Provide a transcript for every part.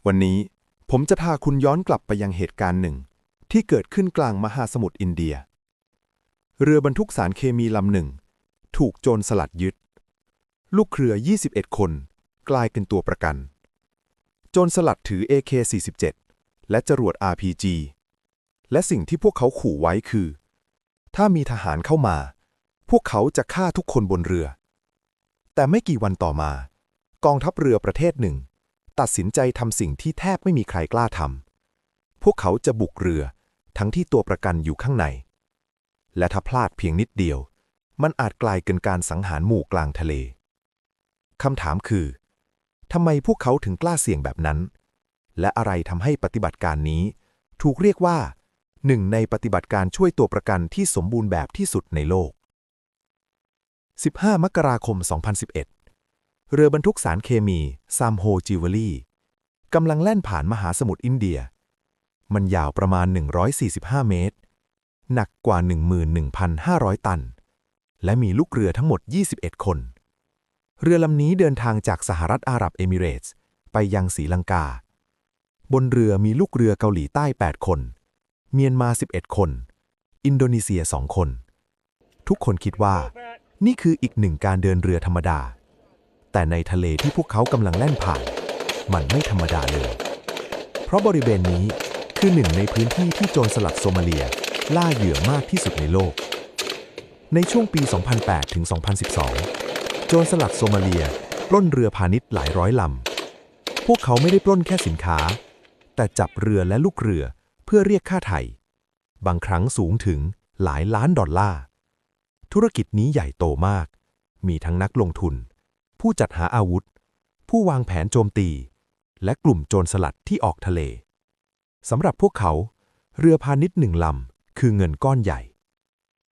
วันนี้ผมจะพาคุณย้อนกลับไปยังเหตุการณ์หนึ่งที่เกิดขึ้นกลางมหาสมุทรอินเดียเรือบรรทุกสารเคมีลำหนึ่งถูกโจรสลัดยึดลูกเรือ21 คนกลายเป็นตัวประกันโจรสลัดถือ AK-47 และจรวด RPG และสิ่งที่พวกเขาขู่ไว้คือถ้ามีทหารเข้ามาพวกเขาจะฆ่าทุกคนบนเรือแต่ไม่กี่วันต่อมากองทัพเรือประเทศหนึ่งตัดสินใจทำสิ่งที่แทบไม่มีใครกล้าทำพวกเขาจะบุกเรือทั้งที่ตัวประกันอยู่ข้างในและถ้าพลาดเพียงนิดเดียวมันอาจกลายเป็นการสังหารหมู่กลางทะเลคำถามคือทำไมพวกเขาถึงกล้าเสี่ยงแบบนั้นและอะไรทำให้ปฏิบัติการนี้ถูกเรียกว่าหนึ่งในปฏิบัติการช่วยตัวประกันที่สมบูรณ์แบบที่สุดในโลก15 มกราคม 2011 เรือบรรทุกสารเคมีซามโฮจิวเวลรี่กำลังแล่นผ่านมหาสมุทรอินเดียมันยาวประมาณ145 เมตรหนักกว่า 11,500 ตันและมีลูกเรือทั้งหมด21 คนเรือลำนี้เดินทางจากสหรัฐอาหรับเอมิเรตส์ไปยังศรีลังกาบนเรือมีลูกเรือเกาหลีใต้8 คนเมียนมา11 คนอินโดนีเซีย2 คนทุกคนคิดว่านี่คืออีกหนึ่งการเดินเรือธรรมดาแต่ในทะเลที่พวกเขากำลังแล่นผ่านมันไม่ธรรมดาเลยเพราะบริเวณนี้คือหนึ่งในพื้นที่ที่โจรสลัดโซมาเลียล่าเหยื่อมากที่สุดในโลกในช่วงปี 2008 ถึง 2012 โจรสลัดโซมาเลียปล้นเรือพาณิชย์หลายร้อยลำพวกเขาไม่ได้ปล้นแค่สินค้าแต่จับเรือและลูกเรือเพื่อเรียกค่าไถ่บางครั้งสูงถึงหลายล้านดอลลาร์ธุรกิจนี้ใหญ่โตมากมีทั้งนักลงทุนผู้จัดหาอาวุธผู้วางแผนโจมตีและกลุ่มโจรสลัดที่ออกทะเลสำหรับพวกเขาเรือพาณิชย์1 ลำคือเงินก้อนใหญ่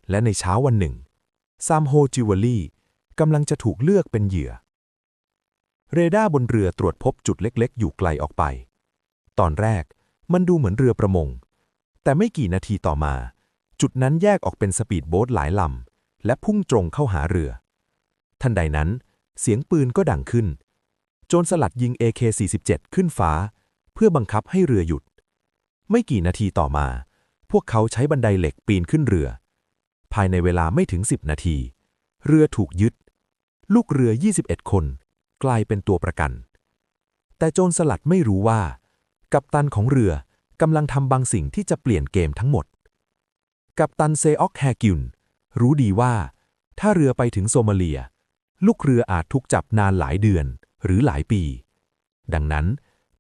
และในเช้าวันหนึ่งซามโฮจิวเวลรี่กำลังจะถูกเลือกเป็นเหยื่อเรดาร์บนเรือตรวจพบจุดเล็กๆอยู่ไกลออกไปตอนแรกมันดูเหมือนเรือประมงแต่ไม่กี่นาทีต่อมาจุดนั้นแยกออกเป็นสปีดโบ๊ทหลายลำและพุ่งตรงเข้าหาเรือทันใดนั้นเสียงปืนก็ดังขึ้นโจรสลัดยิง AK-47 ขึ้นฟ้าเพื่อบังคับให้เรือหยุดไม่กี่นาทีต่อมาพวกเขาใช้บันไดเหล็กปีนขึ้นเรือภายในเวลาไม่ถึง10 นาทีเรือถูกยึดลูกเรือ21 คนกลายเป็นตัวประกันแต่โจรสลัดไม่รู้ว่ากัปตันของเรือกำลังทำบางสิ่งที่จะเปลี่ยนเกมทั้งหมดกัปตันเซออกแฮกินรู้ดีว่าถ้าเรือไปถึงโซมาเลียลูกเรืออาจถูกจับนานหลายเดือนหรือหลายปีดังนั้น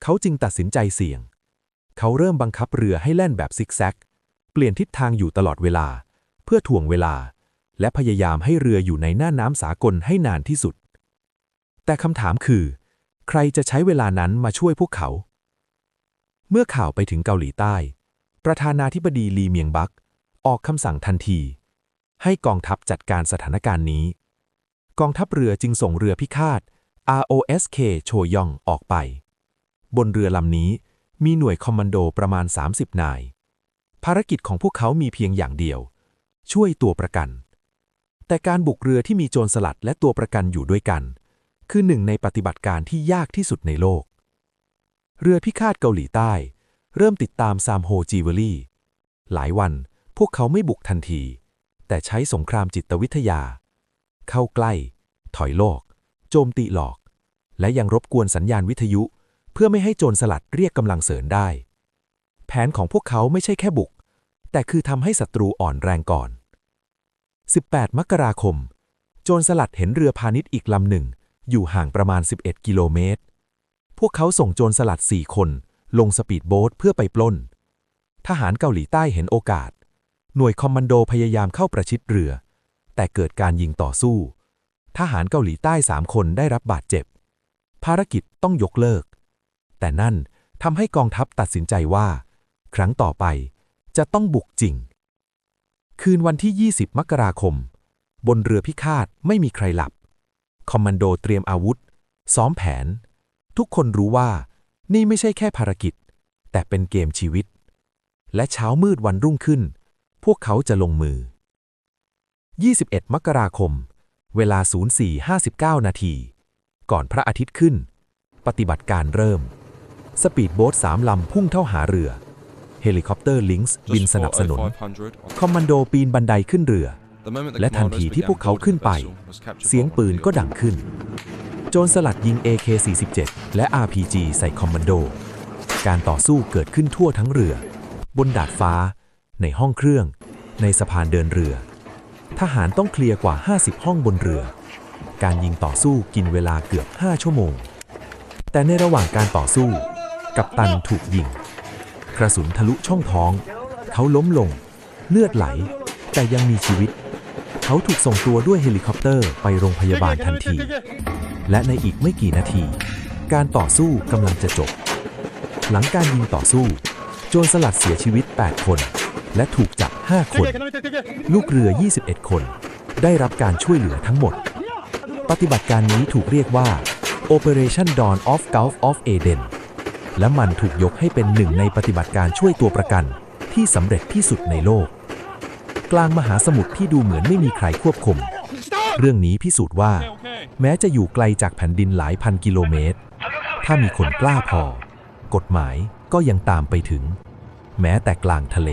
เขาจึงตัดสินใจเสี่ยงเขาเริ่มบังคับเรือให้แล่นแบบซิกแซกเปลี่ยนทิศทางอยู่ตลอดเวลาเพื่อถ่วงเวลาและพยายามให้เรืออยู่ในหน้าน้ำสากลให้นานที่สุดแต่คำถามคือใครจะใช้เวลานั้นมาช่วยพวกเขาเมื่อข่าวไปถึงเกาหลีใต้ประธานาธิบดีลีเมียงบักออกคำสั่งทันทีให้กองทัพจัดการสถานการณ์นี้กองทัพเรือจึงส่งเรือพิฆาต ROSK โชยองออกไปบนเรือลำนี้มีหน่วยคอมมานโดประมาณ30 นายภารกิจของพวกเขามีเพียงอย่างเดียวช่วยตัวประกันแต่การบุกเรือที่มีโจรสลัดและตัวประกันอยู่ด้วยกันคือหนึ่งในปฏิบัติการที่ยากที่สุดในโลกเรือพิฆาตเกาหลีใต้เริ่มติดตามซามโฮจิวเวลรี่หลายวันพวกเขาไม่บุกทันทีแต่ใช้สงครามจิตวิทยาเข้าใกล้ถอยโลกโจมตีหลอกและยังรบกวนสัญญาณวิทยุเพื่อไม่ให้โจรสลัดเรียกกำลังเสริมได้แผนของพวกเขาไม่ใช่แค่บุกแต่คือทำให้ศัตรูอ่อนแรงก่อน18 มกราคมโจรสลัดเห็นเรือพาณิชย์อีกลำหนึ่งอยู่ห่างประมาณ11 กิโลเมตรพวกเขาส่งโจรสลัด4 คนลงสปีดโบ๊ทเพื่อไปปล้นทหารเกาหลีใต้เห็นโอกาสหน่วยคอมมานโดพยายามเข้าประชิดเรือแต่เกิดการยิงต่อสู้ทหารเกาหลีใต้3 คนได้รับบาดเจ็บภารกิจต้องยกเลิกแต่นั่นทำให้กองทัพตัดสินใจว่าครั้งต่อไปจะต้องบุกจริงคืนวันที่20 มกราคมบนเรือพิฆาตไม่มีใครหลับคอมมานโดเตรียมอาวุธซ้อมแผนทุกคนรู้ว่านี่ไม่ใช่แค่ภารกิจแต่เป็นเกมชีวิตและเช้ามืดวันรุ่งขึ้นพวกเขาจะลงมือ21 มกราคมเวลา 04:59 นาทีก่อนพระอาทิตย์ขึ้นปฏิบัติการเริ่ม สปีดโบ๊ท3 ลำพุ่งเข้าหาเรือเฮลิคอปเตอร์ลิงส์บินสนับสนุนคอมมานโดปีนบันไดขึ้นเรือและทันทีที่พวกเขาขึ้นไปเสียงปืนก็ดังขึ้นโจรสลัดยิง AK-47 และ RPG ใส่คอมมานโดการต่อสู้เกิดขึ้นทั่วทั้งเรือบนดาดฟ้าในห้องเครื่องในสะพานเดินเรือทหารต้องเคลียร์กว่า50 ห้องบนเรือการยิงต่อสู้กินเวลาเกือบ5 ชั่วโมงแต่ในระหว่างการต่อสู้กัปตันถูกยิงกระสุนทะลุช่องท้องเขาล้มลงเลือดไหลแต่ยังมีชีวิตเขาถูกส่งตัวด้วยเฮลิคอปเตอร์ไปโรงพยาบาลทันทีและในอีกไม่กี่นาทีการต่อสู้กำลังจะจบหลังการยิงต่อสู้โจรสลัดเสียชีวิต8 คนและถูกจับ5 คนลูกเรือ21 คนได้รับการช่วยเหลือทั้งหมดปฏิบัติการนี้ถูกเรียกว่า Operation Dawn of Gulf of Aden และมันถูกยกให้เป็นหนึ่งในปฏิบัติการช่วยตัวประกันที่สำเร็จที่สุดในโลกกลางมหาสมุทรที่ดูเหมือนไม่มีใครควบคุมเรื่องนี้พิสูจน์ว่าแม้จะอยู่ไกลจากแผ่นดินหลายพันกิโลเมตรถ้ามีคนกล้าพอกฎหมายก็ยังตามไปถึงแม้แต่กลางทะเล